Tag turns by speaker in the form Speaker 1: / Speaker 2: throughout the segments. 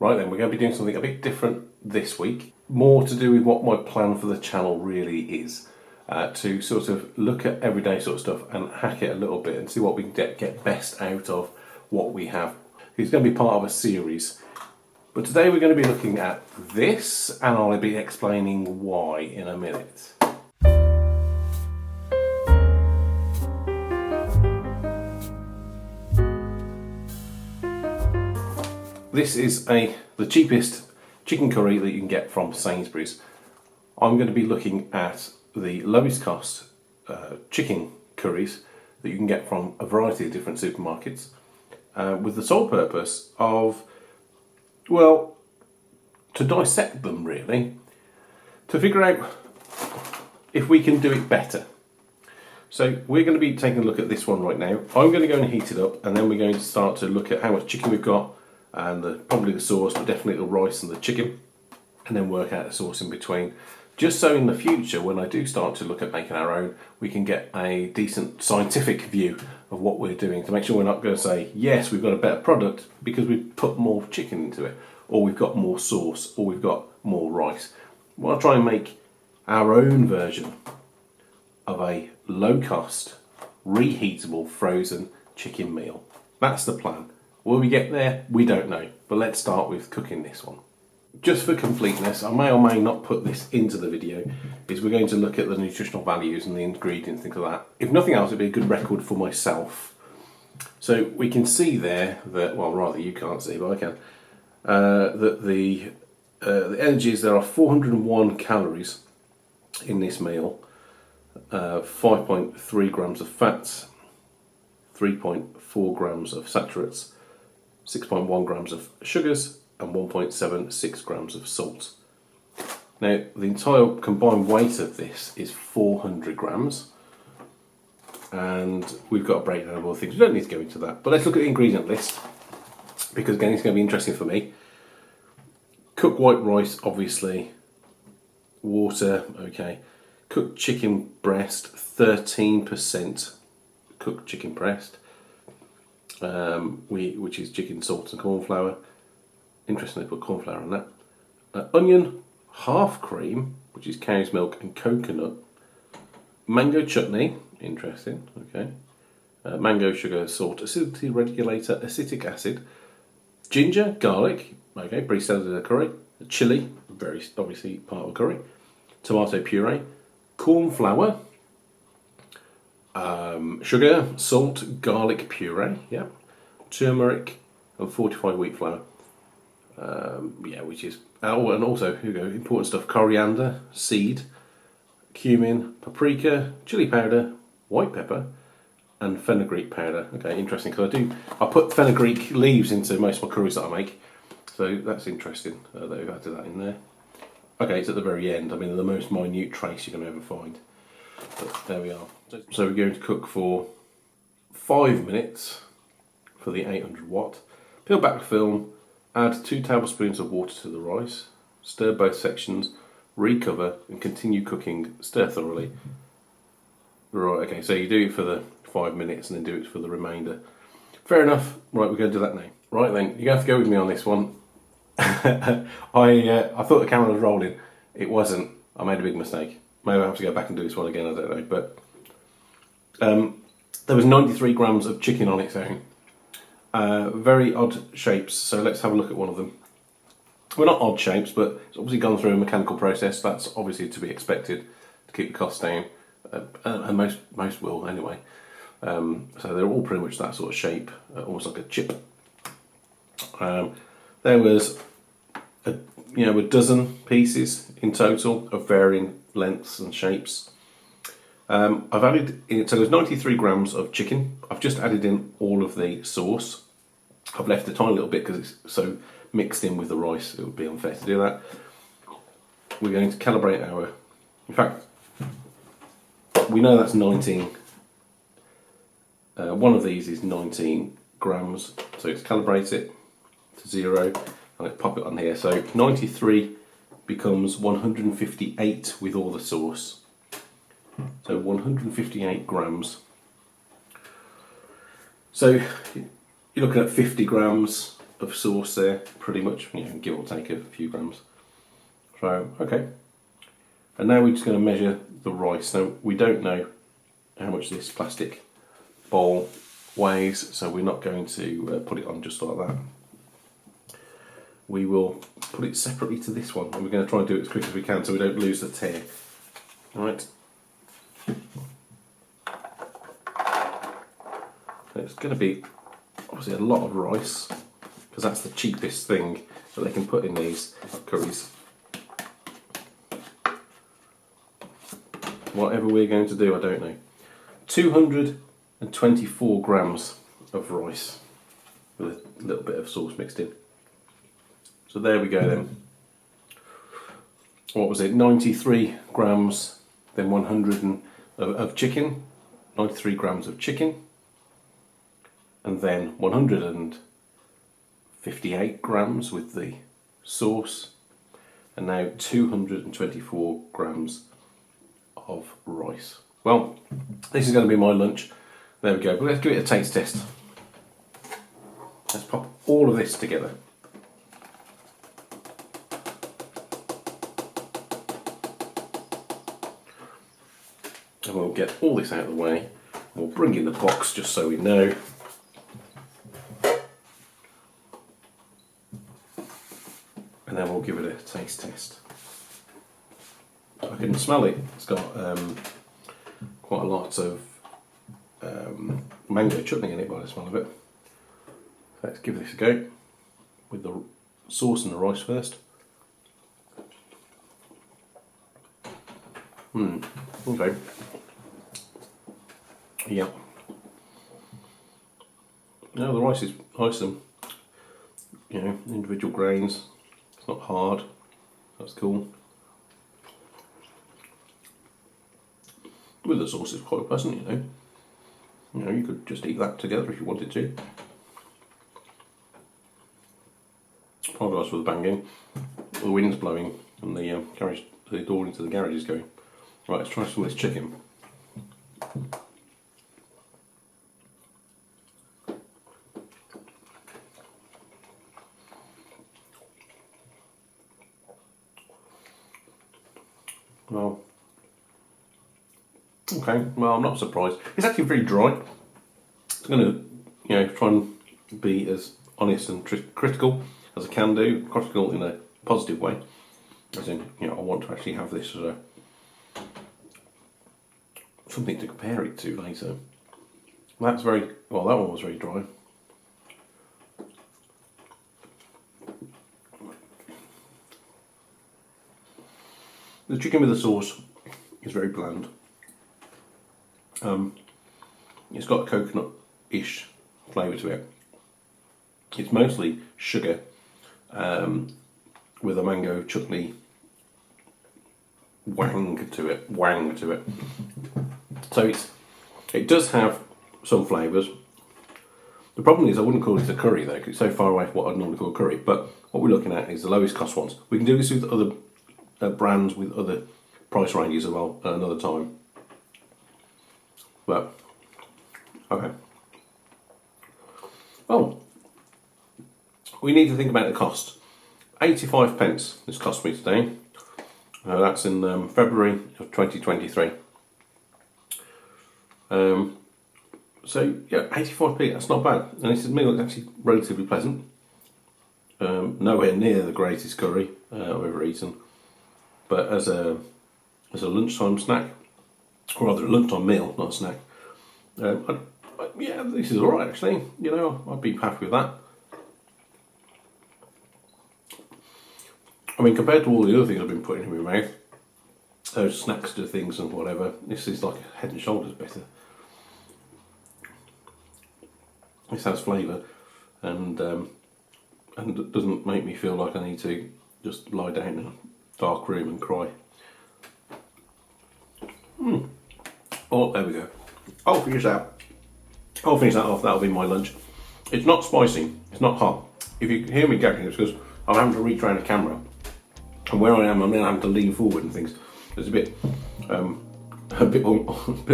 Speaker 1: Right then, we're going to be doing something a bit different this week. More to do with what my plan for the channel really is. To sort of look at everyday sort of stuff and hack it a little bit and see what we can get best out of what we have. It's going to be part of a series. But today we're going to be looking at this, and I'll be explaining why in a minute. This is the cheapest chicken curry that you can get from Sainsbury's. I'm going to be looking at the lowest cost chicken curries that you can get from a variety of different supermarkets with the sole purpose of, well, to dissect them really, to figure out if we can do it better. So we're going to be taking a look at this one right now. I'm going to go and heat it up, and then we're going to start to look at how much chicken we've got, and probably the sauce, but definitely the rice and the chicken, and then work out the sauce in between. Just so in the future, when I do start to look at making our own, we can get a decent scientific view of what we're doing, to make sure we're not going to say, yes, we've got a better product because we've put more chicken into it, or we've got more sauce, or we've got more rice. We want to try and make our own version of a low-cost, reheatable, frozen chicken meal. That's the plan. Will we get there? We don't know. But let's start with cooking this one. Just for completeness, I may or may not put this into the video, is we're going to look at the nutritional values and the ingredients, things like that. If nothing else, it'd be a good record for myself. So we can see there that, well, rather you can't see, but I can, that the energies, there are 401 calories in this meal, 5.3 grams of fats, 3.4 grams of saturates, 6.1 grams of sugars, and 1.76 grams of salt. Now, the entire combined weight of this is 400 grams, and we've got a breakdown of all things. We don't need to go into that, but let's look at the ingredient list, because again, it's going to be interesting for me. Cooked white rice, obviously. Water, okay. Cooked chicken breast, 13% cooked chicken breast, which is chicken, salt and corn flour. Interesting they put corn flour on that. Onion, half cream, which is cow's milk and coconut. Mango chutney, interesting, okay. Mango, sugar, salt, acidity regulator, acetic acid. Ginger, garlic, okay, pretty standard in a curry. Chili, very obviously part of a curry. Tomato puree. Corn flour, sugar, salt, garlic puree, yeah, turmeric, and fortified wheat flour, which is, and also, here we go, important stuff, coriander, seed, cumin, paprika, chili powder, white pepper, and fenugreek powder. Okay, interesting, because I put fenugreek leaves into most of my curries that I make, so that's interesting that we've added that in there. Okay, it's at the very end. I mean, the most minute trace you're going to ever find. But there we are. So we're going to cook for 5 minutes for the 800 watt. Peel back the film, add 2 tablespoons of water to the rice, stir both sections, recover, and continue cooking. Stir thoroughly. Right, okay, so you do it for the 5 minutes and then do it for the remainder. Fair enough. Right, we're going to do that now. Right then, you have to go with me on this one. I thought the camera was rolling. It wasn't. I made a big mistake. Maybe I have to go back and do this one again, I don't know. But there was 93 grams of chicken on its own. Very odd shapes, so let's have a look at one of them. Well, not odd shapes, but it's obviously gone through a mechanical process. That's obviously to be expected to keep the costs down. And most will anyway. So they're all pretty much that sort of shape, almost like a chip. There was a dozen pieces in total of varying lengths and shapes. I've added in, so there's 93 grams of chicken. I've just added in all of the sauce. I've left a tiny little bit because it's so mixed in with the rice, it would be unfair to do that. We're going to calibrate in fact, we know that's 19. One of these is 19 grams, so let's calibrate it to 0, and let's pop it on here. So 93 becomes 158 with all the sauce. So 158 grams. So you're looking at 50 grams of sauce there, pretty much, give or take a few grams. So, okay. And now we're just going to measure the rice. Now, we don't know how much this plastic bowl weighs, so we're not going to put it on just like that. We will put it separately to this one, and we're going to try and do it as quick as we can so we don't lose the tear. Alright. It's going to be obviously a lot of rice, because that's the cheapest thing that they can put in these curries. Whatever we're going to do, I don't know. 224 grams of rice with a little bit of sauce mixed in. So there we go then. What was it? 93 grams, then 100 of chicken, 93 grams of chicken, and then 158 grams with the sauce, and now 224 grams of rice. Well, this is going to be my lunch. There we go. But let's give it a taste test. Let's pop all of this together. And we'll get all this out of the way. We'll bring in the box just so we know. And then we'll give it a taste test. I can smell it. It's got quite a lot of mango chutney in it by the smell of it. Let's give this a go with the sauce and the rice first. Okay. Yeah. No, the rice is nice and, individual grains. It's not hard. That's cool. With the sauce, it's quite pleasant, you could just eat that together if you wanted to. Apologise for the banging. The wind's blowing and the door into the garage is going. Right, let's try some of this chicken. Well, okay, well, I'm not surprised. It's actually very dry. I'm going to, try and be as honest and critical as I can do. Critical in a positive way. As in, I want to actually have this as something to compare it to later. That one was very dry. The chicken with the sauce is very bland. It's got a coconut-ish flavour to it. It's mostly sugar with a mango chutney wang to it. So it does have some flavours. The problem is I wouldn't call it a curry though, because it's so far away from what I'd normally call a curry. But what we're looking at is the lowest cost ones. We can do this with other brands with other price ranges as well at another time. But okay. Oh, we need to think about the cost. 85 pence this cost me today. That's in February of 2023. So yeah, 85p, that's not bad. And this meal is actually relatively pleasant. Nowhere near the greatest curry I've ever eaten. But as a lunchtime snack, or rather a lunchtime meal, not a snack, yeah, this is alright actually. I'd be happy with that. I mean, compared to all the other things I've been putting in my mouth, those snacks to things and whatever, this is like head and shoulders better. This has flavour and it doesn't make me feel like I need to just lie down in a dark room and cry. Oh, there we go. I'll finish that off. That'll be my lunch. It's not spicy. It's not hot. If you hear me gagging, it's because I'm having to reach around the camera, and where I am, I'm then having to lean forward and things. It's a bit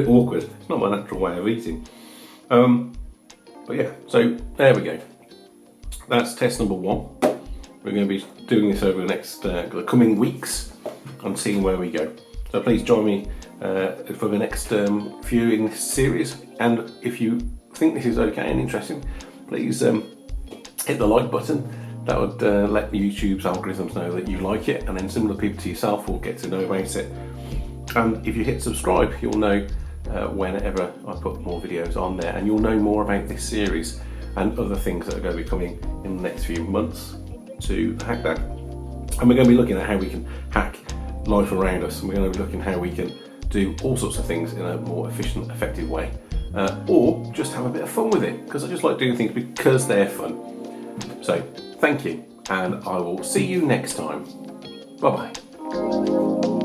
Speaker 1: awkward. It's not my natural way of eating. But yeah, so there we go. that's test number 1. We're going to be doing this over the coming weeks and seeing where we go. So please join me for the next few in this series. And if you think this is okay and interesting, please hit the like button. That would let YouTube's algorithms know that you like it, and then similar people to yourself will get to know about it. And if you hit subscribe, you'll know whenever I put more videos on there, and you'll know more about this series and other things that are going to be coming in the next few months to hack that. And we're going to be looking at how we can hack life around us, and we're going to be looking at how we can do all sorts of things in a more efficient, effective way, or just have a bit of fun with it, because I just like doing things because they're fun. So thank you, and I will see you next time. Bye bye.